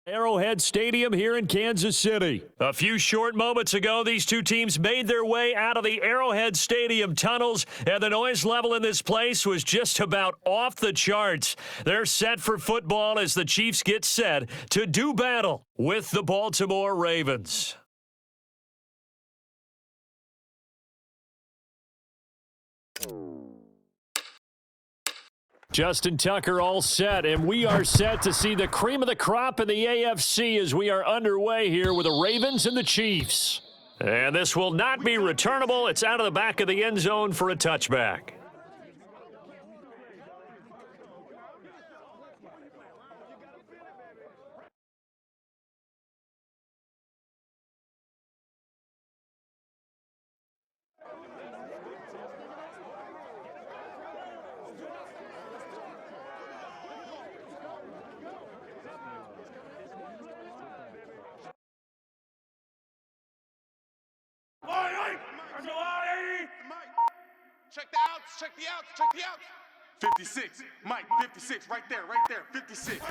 Arrowhead Stadium here in Kansas City. A few short moments ago, these two teams made their way out of the Arrowhead Stadium tunnels, and the noise level in this place was just about off the charts. They're set for football as the Chiefs get set to do battle with the Baltimore Ravens. Justin Tucker all set, and we are set to see the cream of the crop in the AFC as we are underway here with the Ravens and the Chiefs. And this will not be returnable. It's out of the back of the end zone for a touchback. Check the outs, check the outs, check the outs. 56, Mike, 56, right there, 56.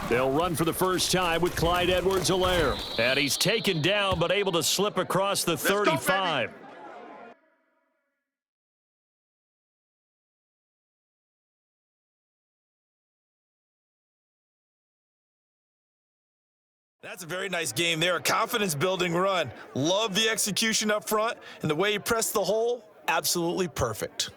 They'll run for the first time with Clyde Edwards-Helaire. And he's taken down but able to slip across the 35. That's a very nice game there, a confidence-building run. Love the execution up front, and the way he pressed the hole, absolutely perfect.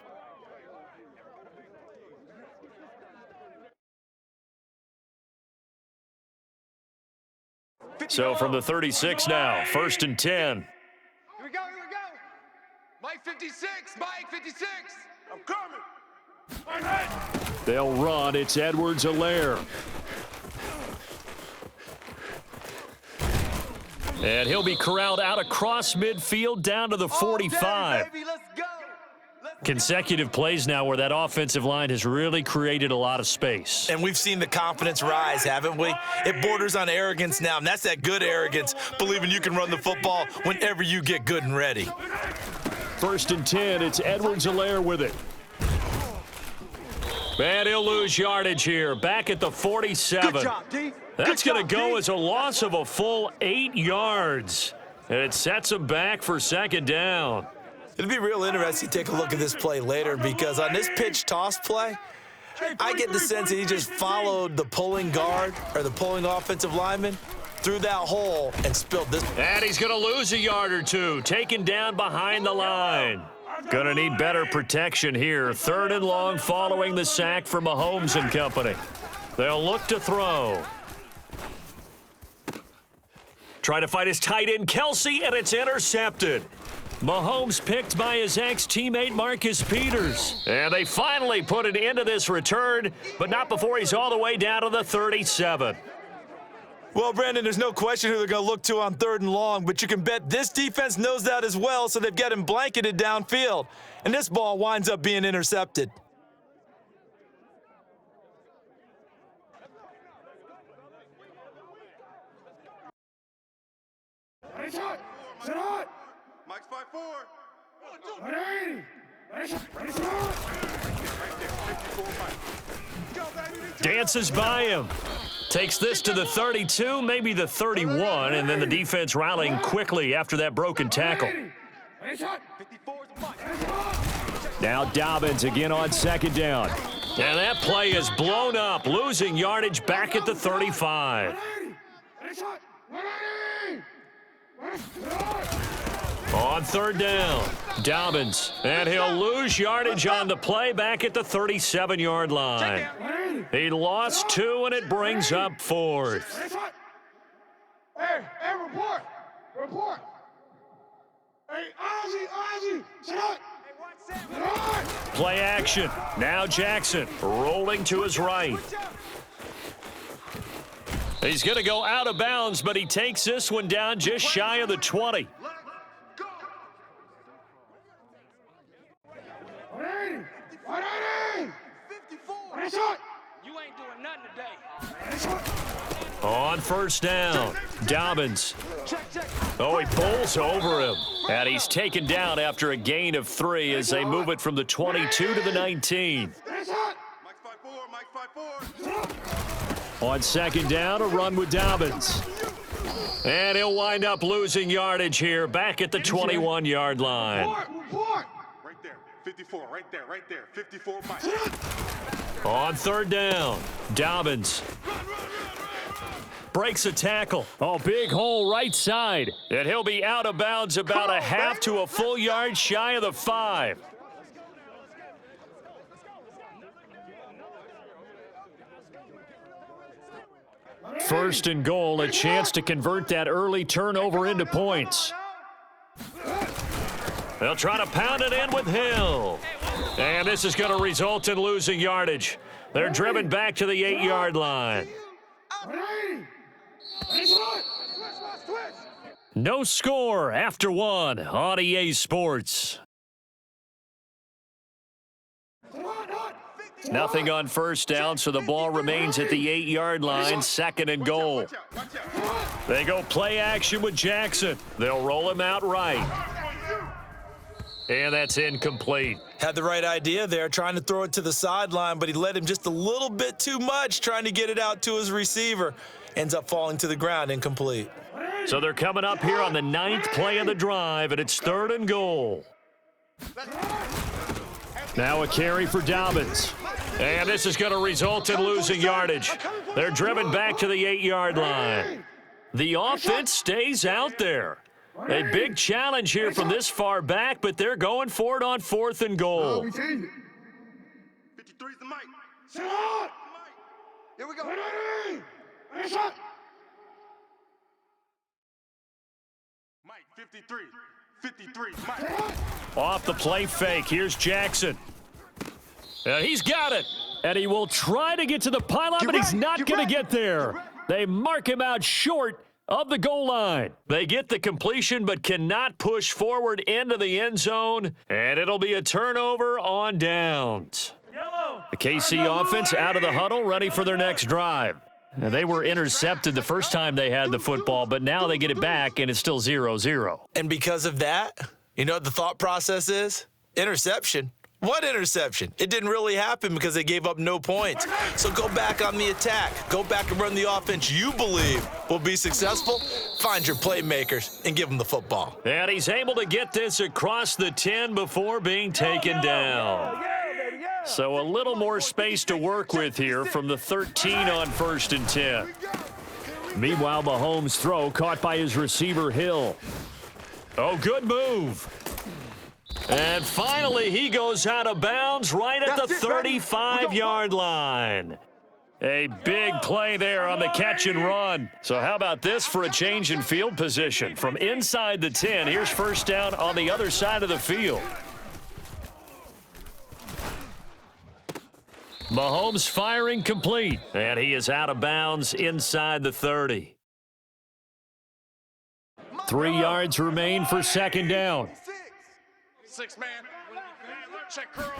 So from the 36 now, 1st and 10. Here we go. Mike 56, Mike 56. I'm coming. They'll run. It's Edwards-Helaire. And he'll be corralled out across midfield down to the 45. Baby, let's go. Consecutive plays now where that offensive line has really created a lot of space. And we've seen the confidence rise, haven't we? It borders on arrogance now, and that's that good arrogance, believing you can run the football whenever you get good and ready. 1st and 10, it's Edwards-Helaire with it. And he'll lose yardage here, back at the 47. Good job, D. That's going to go as a loss of a full 8 yards. And it sets him back for 2nd down. It'll be real interesting to take a look at this play later because on this pitch toss play, I get the sense that he just followed the pulling guard or the pulling offensive lineman through that hole and spilled this. And he's going to lose a yard or two, taken down behind the line. Going to need better protection here. 3rd and long following the sack from Mahomes and company. They'll look to throw. Trying to fight his tight end, Kelsey, and it's intercepted. Mahomes picked by his ex-teammate Marcus Peters. And they finally put an end to this return, but not before he's all the way down to the 37. Well, Brandon, there's no question who they're going to look to on 3rd and long, but you can bet this defense knows that as well, so they've got him blanketed downfield. And this ball winds up being intercepted. Mike's 5-4. Dances by him. Takes this to the 32, maybe the 31, and then the defense rallying quickly after that broken tackle. Now Dobbins again on 2nd down. And that play is blown up, losing yardage back at the 35. On 3rd down, Dobbins, and he'll lose yardage on the play back at the 37-yard line. He lost 2, and it brings up 4th. Hey, report. Hey, Ozzy, sit up. Play action. Now Jackson rolling to his right. He's going to go out of bounds, but he takes this one down just shy of the 20. You ain't doing nothing today. On 1st down, Dobbins. Oh, he bowls over him. And he's taken down after a gain of 3 as they move it from the 22 to the 19. On second down, a run with Dobbins. And he'll wind up losing yardage here, back at the 21-yard line. Right there, 54, right there, 54, Mike. On third down, Dobbins breaks a tackle. Oh, big hole right side. And he'll be out of bounds about a half to a full yard shy of the 5. First and goal, a chance to convert that early turnover into points. They'll try to pound it in with Hill. And this is going to result in losing yardage. They're driven back to the 8-yard line. No score after one on EA Sports. Nothing on first down, so the ball remains at the 8-yard line, second and goal. They go play action with Jackson. They'll roll him out right. And that's incomplete. Had the right idea there, trying to throw it to the sideline, but he led him just a little bit too much, trying to get it out to his receiver. Ends up falling to the ground, incomplete. So they're coming up here on the 9th play of the drive, and it's third and goal. Now a carry for Dobbins. And this is going to result in losing yardage. They're driven back to the 8-yard line. The offense stays out there. A big challenge here from this far back, but they're going for it on fourth and goal. 53's the mic. Here we go. Mike, 53. 53, Mike. Off the play fake, here's Jackson. He's got it. And he will try to get to the pylon, but he's not going to get there. They mark him out short of the goal line. They get the completion, but cannot push forward into the end zone, and it'll be a turnover on downs. The KC offense out of the huddle, ready for their next drive. Now, they were intercepted the first time they had the football, but now they get it back, and it's still 0-0. And because of that, you know what the thought process is? Interception. What interception? It didn't really happen because they gave up no points. So go back on the attack. Go back and run the offense you believe will be successful. Find your playmakers and give them the football. And he's able to get this across the 10 before being taken down. So a little more space to work with here from the 13 on first and 10. Meanwhile, Mahomes' throw caught by his receiver, Hill. Oh, good move. And finally, he goes out of bounds right at the 35-yard line. A big play there on the catch and run. So how about this for a change in field position? From inside the 10, here's first down on the other side of the field. Mahomes firing complete, and he is out of bounds inside the 30. 3 yards remain for second down. 6 man. Check curl.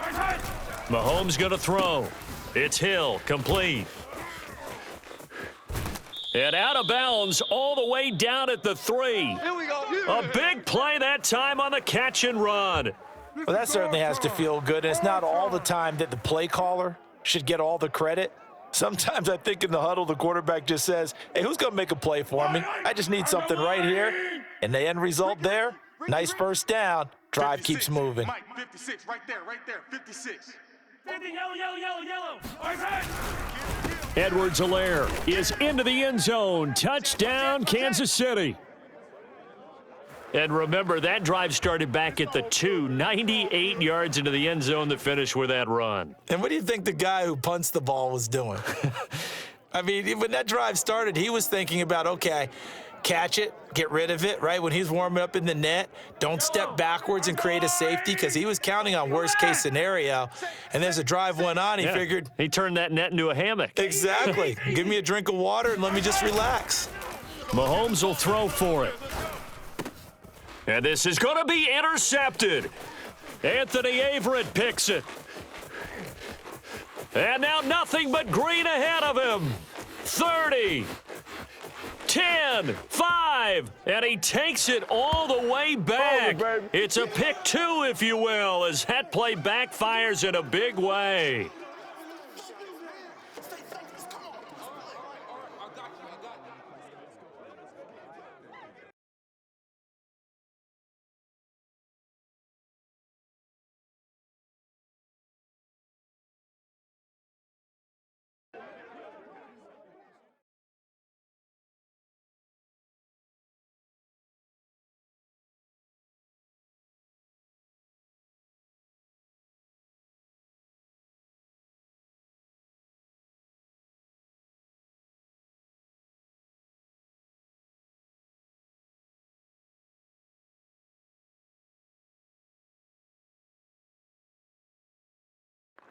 Mahomes going to throw. It's Hill, complete. And out of bounds all the way down at the 3. Here we go. A big play that time on the catch and run. Well, that certainly has to feel good, and it's not all the time that the play caller should get all the credit. Sometimes I think in the huddle, the quarterback just says, hey, who's going to make a play for me? I just need something right here. And the end result there, nice first down. Drive keeps moving. Mike, 56, right there, 56. Yellow. Edwards-Helaire is into the end zone. Touchdown, Kansas City. And remember, that drive started back at the 2, 98 yards into the end zone to finish with that run. And what do you think the guy who punts the ball was doing? I mean, when that drive started, he was thinking about, okay, catch it, get rid of it, right? When he's warming up in the net, don't step backwards and create a safety because he was counting on worst-case scenario. And as the drive went on, he figured. He turned that net into a hammock. Exactly. Give me a drink of water and let me just relax. Mahomes will throw for it. And this is going to be intercepted. Anthony Averett picks it. And now nothing but green ahead of him. 30, 10, 5, and he takes it all the way back. It's a pick 2, if you will, as that play backfires in a big way.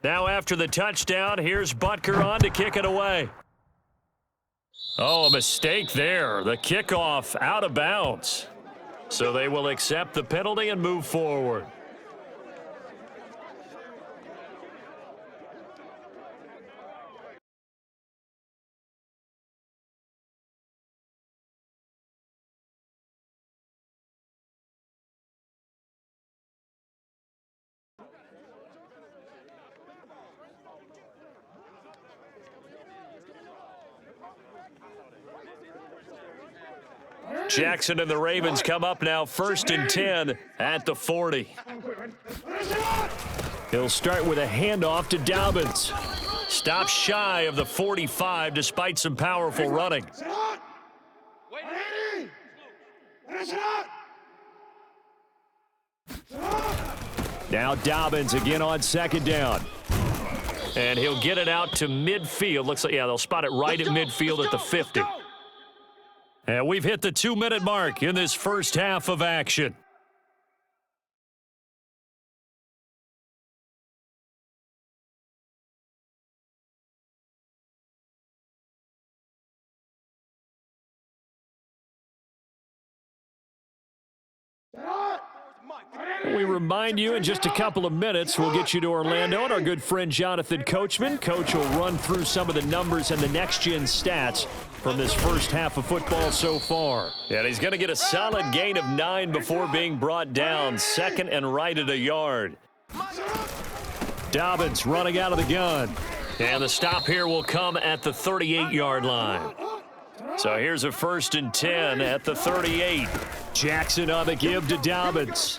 Now after the touchdown, here's Butker on to kick it away. Oh, a mistake there. The kickoff out of bounds. So they will accept the penalty and move forward. Jackson and the Ravens come up now 1st and 10 at the 40. He'll start with a handoff to Dobbins. Stops shy of the 45 despite some powerful running. Now Dobbins again on 2nd down. And he'll get it out to midfield. Looks like, yeah, they'll spot it right at midfield at the 50. And we've hit the 2-minute mark in this first half of action. We remind you in just a couple of minutes, we'll get you to Orlando and our good friend Jonathan Coachman. Coach will run through some of the numbers and the next-gen stats from this first half of football so far. And he's going to get a solid gain of 9 before being brought down. 2nd and right at a yard. Dobbins running out of the gun. And the stop here will come at the 38-yard line. So here's a 1st and 10 at the 38. Jackson on the give to Dobbins.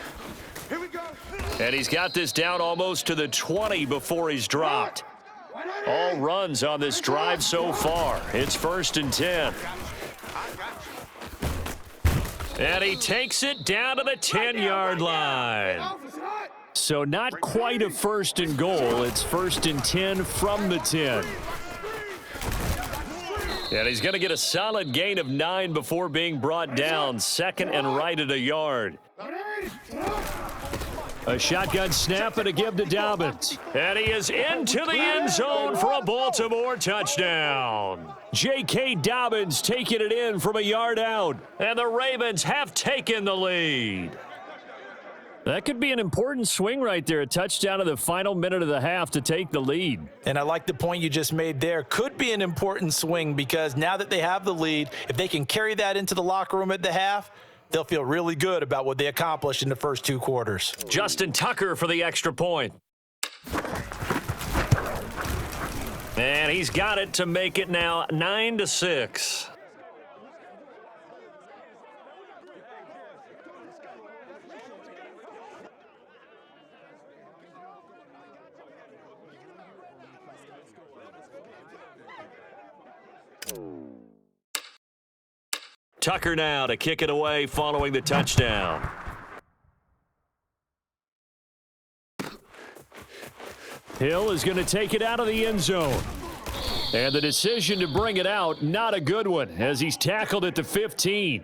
And he's got this down almost to the 20 before he's dropped. All runs on this drive so far. It's 1st and 10. And he takes it down to the 10-yard line. So not quite a 1st and goal. It's 1st and 10 from the 10. And he's going to get a solid gain of 9 before being brought down. 2nd and right at a yard. A shotgun snap and a give to Dobbins. And he is into the end zone for a Baltimore touchdown. J.K. Dobbins taking it in from a yard out. And the Ravens have taken the lead. That could be an important swing right there. A touchdown in the final minute of the half to take the lead. And I like the point you just made there. Could be an important swing because now that they have the lead, if they can carry that into the locker room at the half, they'll feel really good about what they accomplished in the first 2 quarters. Justin Tucker for the extra point. And he's got it to make it now 9-6. Tucker now to kick it away following the touchdown. Hill is going to take it out of the end zone. And the decision to bring it out, not a good one, as he's tackled at the 15.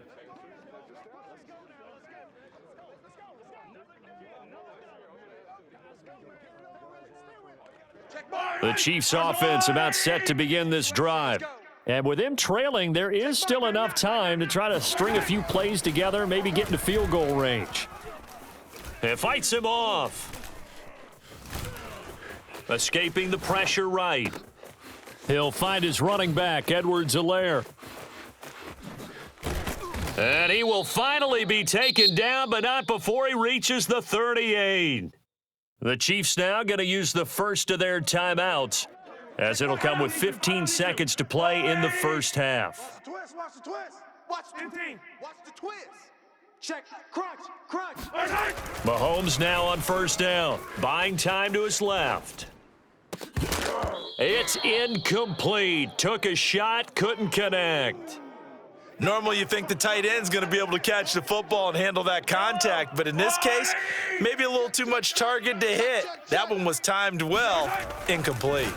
The Chiefs offense about set to begin this drive. And with them trailing, there is still enough time to try to string a few plays together, maybe get into field goal range. And fights him off. Escaping the pressure right. He'll find his running back, Edwards-Helaire. And he will finally be taken down, but not before he reaches the 38. The Chiefs now going to use the first of their timeouts, as it'll come with 15 seconds to play in the first half. Watch the twist. Watch the twist. Check. Crunch. Mahomes now on 1st down. Buying time to his left. It's incomplete. Took a shot, couldn't connect. Normally you think the tight end's going to be able to catch the football and handle that contact, but in this case, maybe a little too much target to hit. That one was timed well. Incomplete.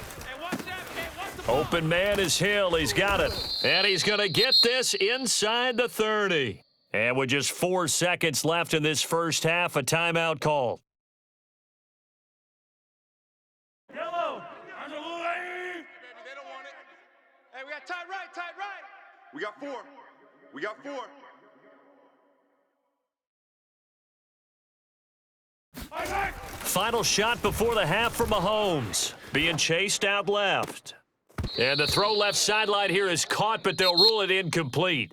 Open man is Hill. He's got it. And he's going to get this inside the 30. And with just 4 seconds left in this first half, a timeout call. Yellow! We got 4. We got 4. Final shot before the half for Mahomes. Being chased out left. And the throw left sideline here is caught, but they'll rule it incomplete.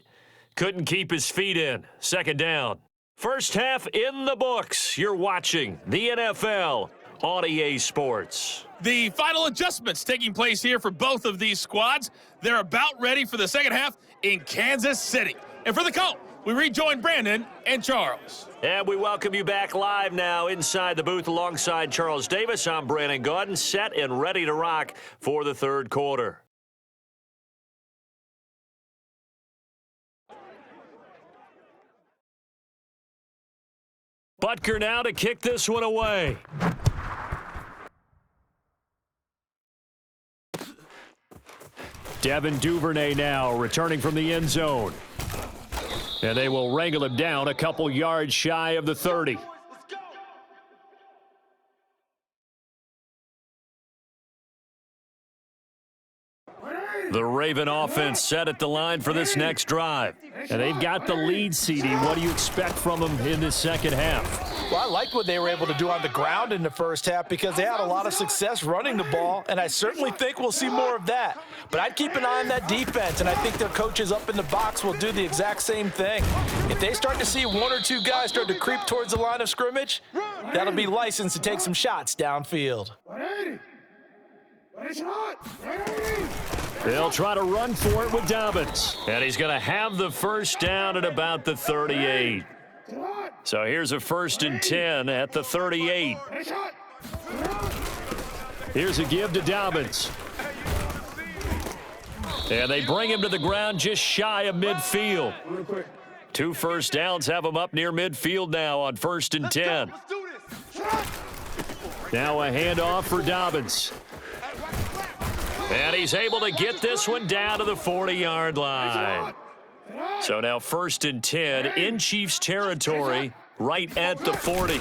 Couldn't keep his feet in. Second down. First half in the books. You're watching the NFL on EA Sports. The final adjustments taking place here for both of these squads. They're about ready for the second half in Kansas City. And for the call, we rejoin Brandon and Charles. And we welcome you back live now inside the booth alongside Charles Davis. I'm Brandon Gaudin, set and ready to rock for the third quarter. Butker now to kick this one away. Devin Duvernay now returning from the end zone. And they will wrangle him down a couple yards shy of the 30. The Raven offense set at the line for this next drive. And they've got the lead, CD. What do you expect from them in this second half? Well, I liked what they were able to do on the ground in the first half because they had a lot of success running the ball, and I certainly think we'll see more of that. But I'd keep an eye on that defense, and I think their coaches up in the box will do the exact same thing. If they start to see one or two guys start to creep towards the line of scrimmage, that'll be licensed to take some shots downfield. They'll try to run for it with Dobbins. And he's going to have the first down at about the 38. So here's a 1st and 10 at the 38. Here's a give to Dobbins. And they bring him to the ground just shy of midfield. 2 first downs have him up near midfield now on 1st and 10. Now a handoff for Dobbins. And he's able to get this one down to the 40-yard line. So now 1st and 10 in Chiefs territory right at the 40.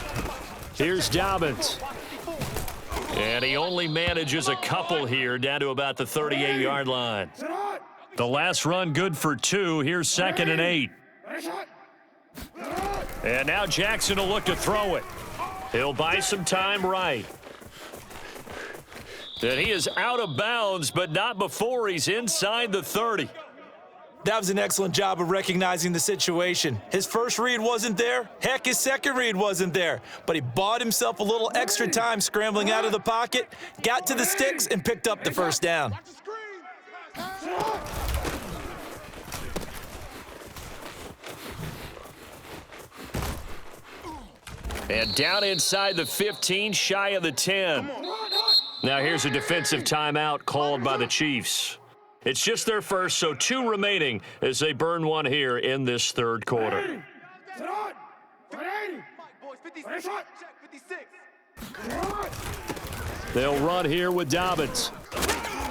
Here's Dobbins. And he only manages a couple here down to about the 38-yard line. The last run good for 2. Here's 2nd and 8. And now Jackson will look to throw it. He'll buy some time right. And he is out of bounds, but not before he's inside the 30. That was an excellent job of recognizing the situation. His first read wasn't there. Heck, his second read wasn't there. But he bought himself a little extra time scrambling out of the pocket, got to the sticks, and picked up the first down. And down inside the 15, shy of the 10. Now here's a defensive timeout called by the Chiefs. It's just their first, so 2 remaining as they burn one here in this third quarter. They'll run here with Dobbins.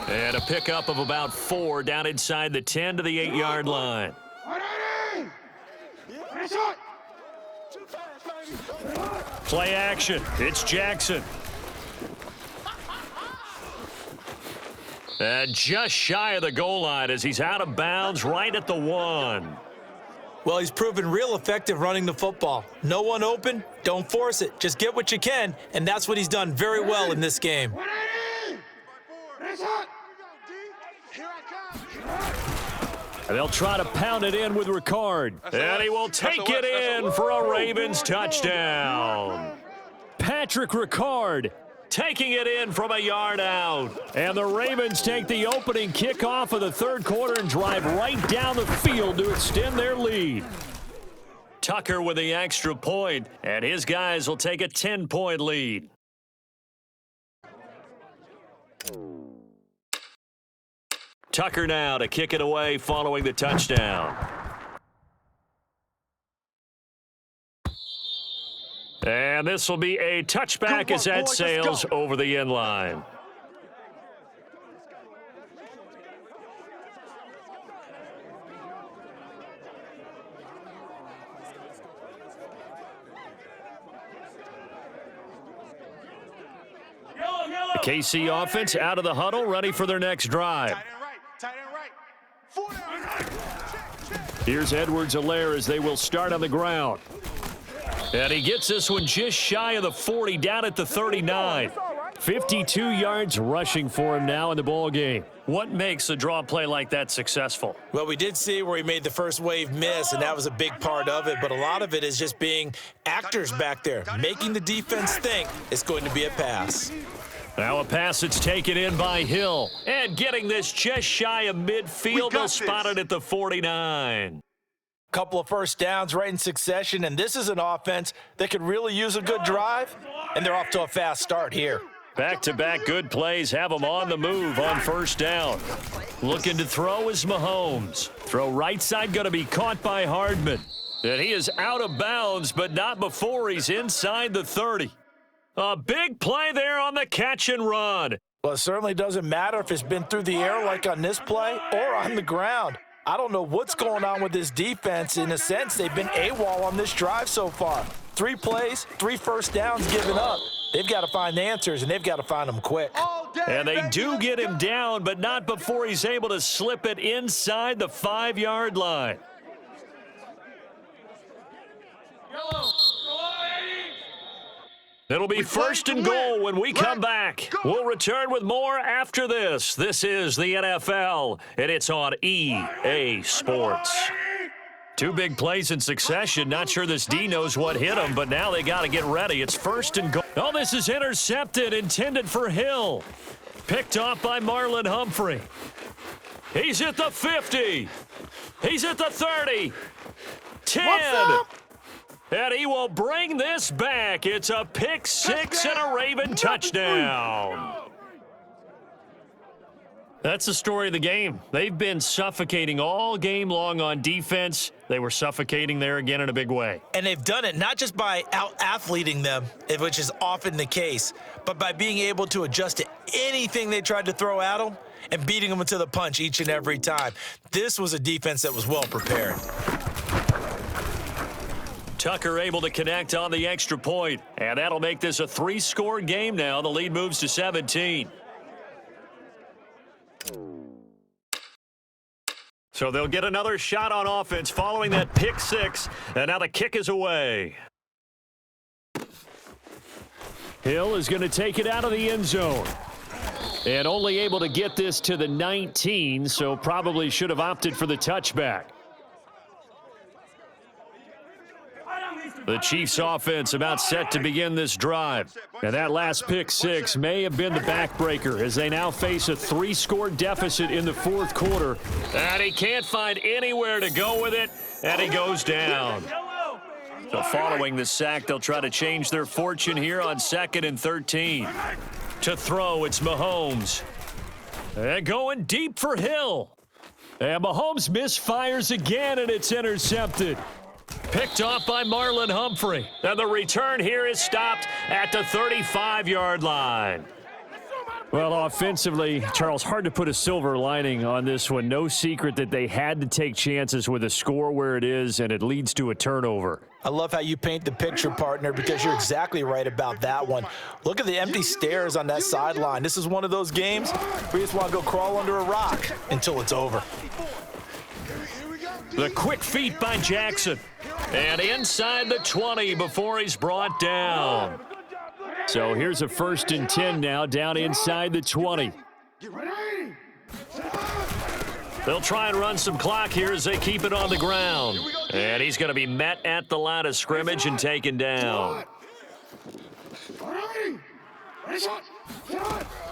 And a pickup of about 4 down inside the 10 to the 8-yard line. Play action. It's Jackson. And just shy of the goal line as he's out of bounds right at the 1. Well, he's proven real effective running the football. No one open, don't force it. Just get what you can, and that's what he's done very well in this game. And they'll try to pound it in with Ricard. And he will take it in for a Ravens touchdown. Patrick Ricard taking it in from a yard out. And the Ravens take the opening kickoff of the third quarter and drive right down the field to extend their lead. Tucker with the extra point, and his guys will take a 10-point lead. Tucker now to kick it away following the touchdown. And this will be a touchback as that sails over the end line. The KC offense out of the huddle, ready for their next drive. Tight end right. 4 down. Here's Edwards-Helaire as they will start on the ground. And he gets this one just shy of the 40, down at the 39. 52 yards rushing for him now in the ball game. What makes a draw play like that successful? Well, we did see where he made the first wave miss, and that was a big part of it. But a lot of it is just being actors back there, making the defense think it's going to be a pass. Now a pass that's taken in by Hill. And getting this just shy of midfield. They'll spot it at the 49. Couple of first downs right in succession, and this is an offense that could really use a good drive, and they're off to a fast start here. Back-to-back good plays have them on the move on first down. Looking to throw is Mahomes. Throw right side going to be caught by Hardman. And he is out of bounds, but not before he's inside the 30. A big play there on the catch and run. Well, it certainly doesn't matter if it's been through the air like on this play or on the ground. I don't know what's going on with this defense. In a sense, they've been AWOL on this drive so far. 3 plays, 3 first downs given up. They've got to find answers, and they've got to find them quick. And they do get him down, but not before he's able to slip it inside the 5-yard line. It'll be first and goal when we come back. We'll return with more after this. This is the NFL, and it's on EA Sports. 2 big plays in succession. Not sure this D knows what hit him, but now they got to get ready. It's first and goal. Oh, this is intercepted, intended for Hill. Picked off by Marlon Humphrey. He's at the 50. He's at the 30. 10. And he will bring this back. It's a pick 6 and a Raven touchdown. That's the story of the game. They've been suffocating all game long on defense. They were suffocating there again in a big way. And they've done it not just by out-athleting them, which is often the case, but by being able to adjust to anything they tried to throw at them and beating them to the punch each and every time. This was a defense that was well prepared. Tucker able to connect on the extra point, and that'll make this a 3-score game now. The lead moves to 17. So they'll get another shot on offense following that pick 6, and now the kick is away. Hill is going to take it out of the end zone. And only able to get this to the 19, so probably should have opted for the touchback. The Chiefs offense about set to begin this drive. And that last pick 6 may have been the backbreaker as they now face a 3-score deficit in the 4th quarter. And he can't find anywhere to go with it, and he goes down. So following the sack, they'll try to change their fortune here on 2nd and 13. To throw, it's Mahomes. And going deep for Hill. And Mahomes misfires again, and it's intercepted. Picked off by Marlon Humphrey. And the return here is stopped at the 35-yard line. Well, offensively, Charles, hard to put a silver lining on this one. No secret that they had to take chances with a score where it is, and it leads to a turnover. I love how you paint the picture, partner, because you're exactly right about that one. Look at the empty stairs on that sideline. This is one of those games where you just want to go crawl under a rock until it's over. The quick feet by Jackson. And inside the 20 before he's brought down. So here's a 1st and 10 now, down inside the 20. They'll try and run some clock here as they keep it on the ground. And he's going to be met at the line of scrimmage and taken down.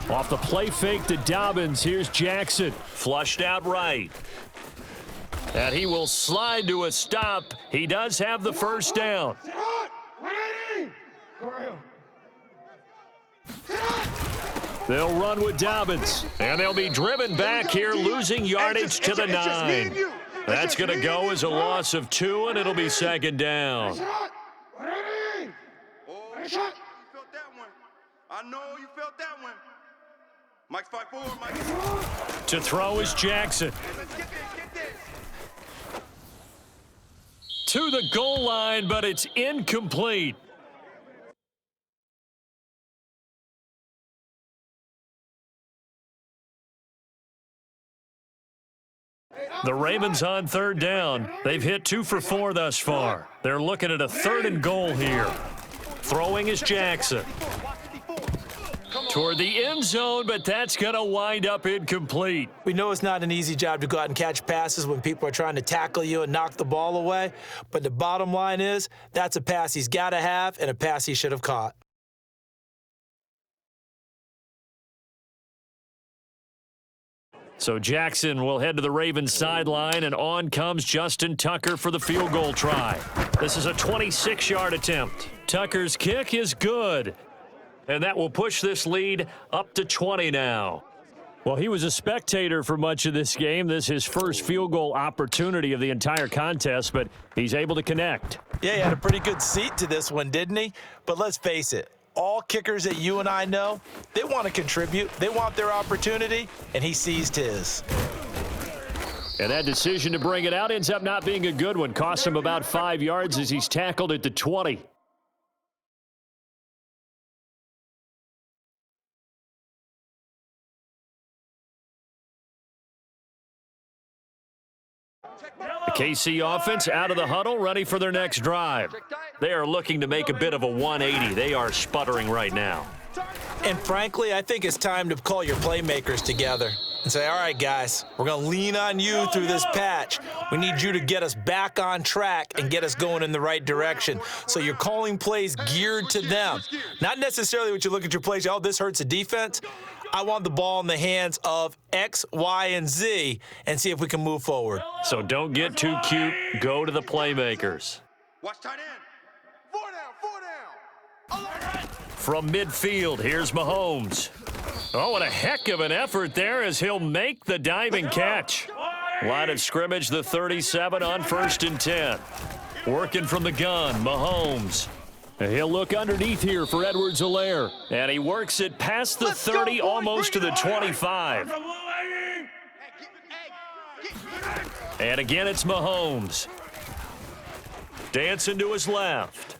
Off the play fake to Dobbins, here's Jackson. Flushed out right. And he will slide to a stop. He does have the first down. They'll run with Dobbins. And they'll be driven back here, losing yardage to the 9. That's going to go as a loss of 2, and it'll be 2nd down. I know you felt that one. Mike's 5-4, Mike. To throw is Jackson. To the goal line, but it's incomplete. The Ravens on third down. They've hit 2 for 4 thus far. They're looking at a 3rd and goal here. Throwing is Jackson. Toward the end zone, but that's going to wind up incomplete. We know it's not an easy job to go out and catch passes when people are trying to tackle you and knock the ball away. But the bottom line is, that's a pass he's got to have and a pass he should have caught. So Jackson will head to the Ravens sideline, and on comes Justin Tucker for the field goal try. This is a 26-yard attempt. Tucker's kick is good, and that will push this lead up to 20 now. Well, he was a spectator for much of this game. This is his first field goal opportunity of the entire contest, but he's able to connect. Yeah, he had a pretty good seat to this one, didn't he? But let's face it. All kickers that you and I know, they want to contribute. They want their opportunity, and he seized his. And that decision to bring it out ends up not being a good one. Cost him about 5 yards as he's tackled at the 20. The KC offense out of the huddle, ready for their next drive. They are looking to make a bit of a 180. They are sputtering right now. And frankly, I think it's time to call your playmakers together and say, all right, guys, we're going to lean on you through this patch. We need you to get us back on track and get us going in the right direction. So you're calling plays geared to them. Not necessarily what you look at your plays, oh, this hurts the defense. I want the ball in the hands of X, Y, and Z and see if we can move forward. So don't get too cute. Go to the playmakers. Watch tight end. 4 down. From midfield, here's Mahomes. Oh, what a heck of an effort there as he'll make the diving catch. Line of scrimmage, the 37 on 1st and 10. Working from the gun, Mahomes. He'll look underneath here for Edwards-Helaire. And he works it past the 30, almost to the 25. And again, it's Mahomes. Dancing to his left.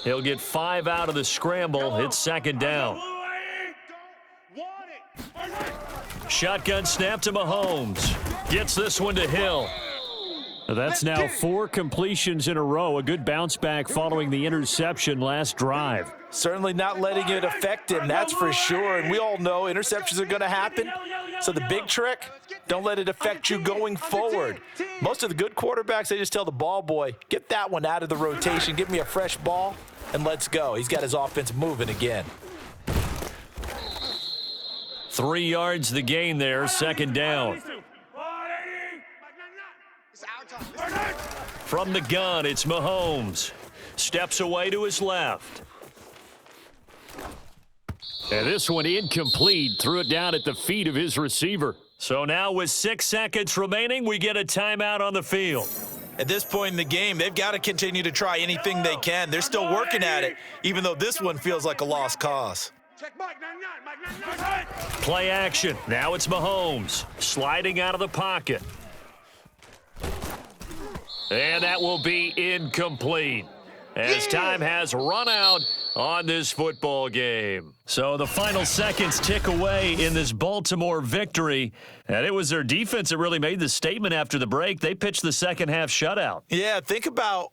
He'll get 5 out of the scramble. It's 2nd down. Shotgun snap to Mahomes. Gets this one to Hill. That's now 4 completions in a row. A good bounce back following the interception last drive. Certainly not letting it affect him, that's for sure. And we all know interceptions are going to happen. So the big trick, don't let it affect you going forward. Most of the good quarterbacks, they just tell the ball boy, get that one out of the rotation, give me a fresh ball, and let's go. He's got his offense moving again. 3 yards the gain there, 2nd down. From the gun, it's Mahomes. Steps away to his left. And this one incomplete. Threw it down at the feet of his receiver. So now with 6 seconds remaining, we get a timeout on the field. At this point in the game, they've got to continue to try anything they can. They're still working at it, even though this one feels like a lost cause. Play action. Now it's Mahomes. Sliding out of the pocket. And that will be incomplete as time has run out on this football game. So the final seconds tick away in this Baltimore victory. And it was their defense that really made the statement after the break. They pitched the second half shutout. Yeah, think about